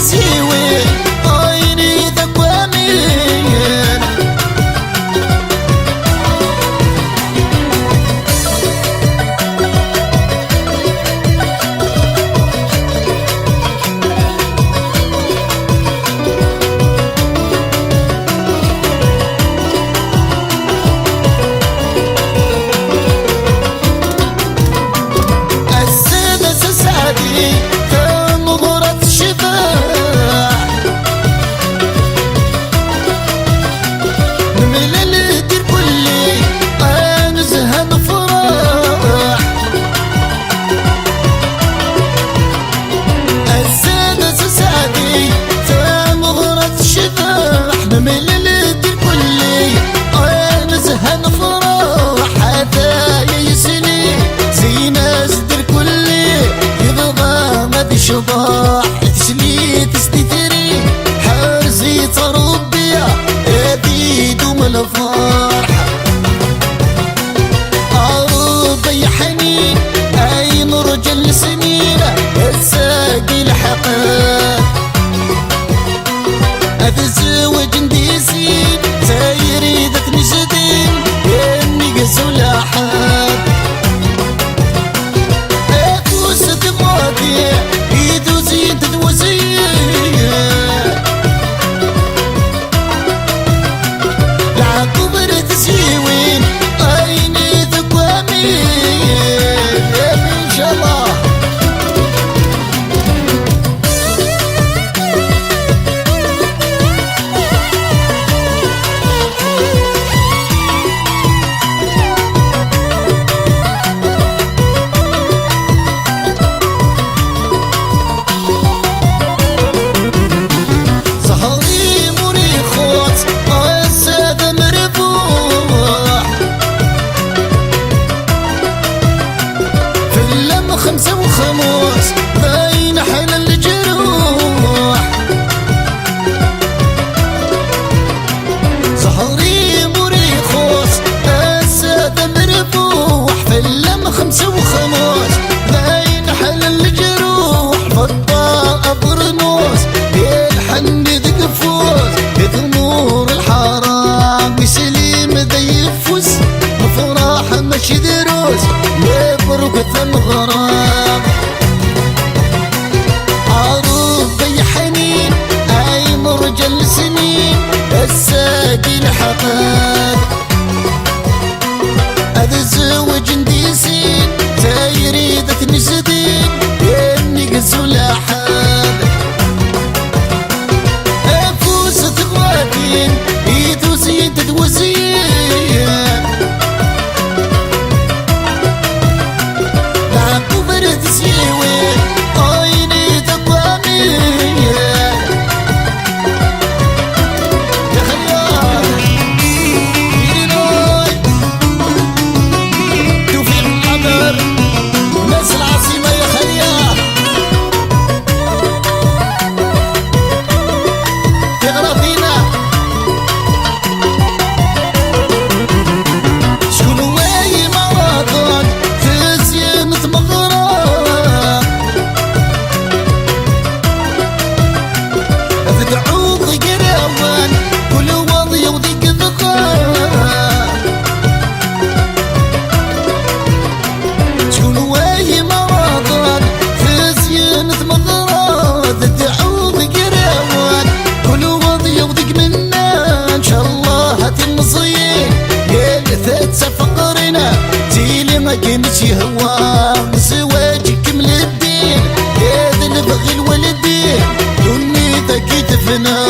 تسيوي عيني ذاك وامين شباح تسلي تستثري حرزي تربية ابي دوم الفرح عرضي حنين اي مرجل سنينة الساقي الحقاد اتزوج نديسين سايري ذات نجدين اني قزول احد افوس دماغي خمسة وخمس باين حل الجروح صهري مريخوس السادة مربوح في اللم خمسة وخمس باين حل الجروح فضاء برنوس يلحن ذقفوس بثمور الحرام بسليم ذي يفوس بفراح مشي دروس يبرق ثم غرام عروضي حنين اي مرجل سنين الساقي الحقاد اتزوج نديسين تايري ذات نجدين اني قزول احد افوس تغواتين يدوسين تدوسين كنتي هوا زواجك من الدين يا ذا نبغي الوالدين دوني ذاك يدفنا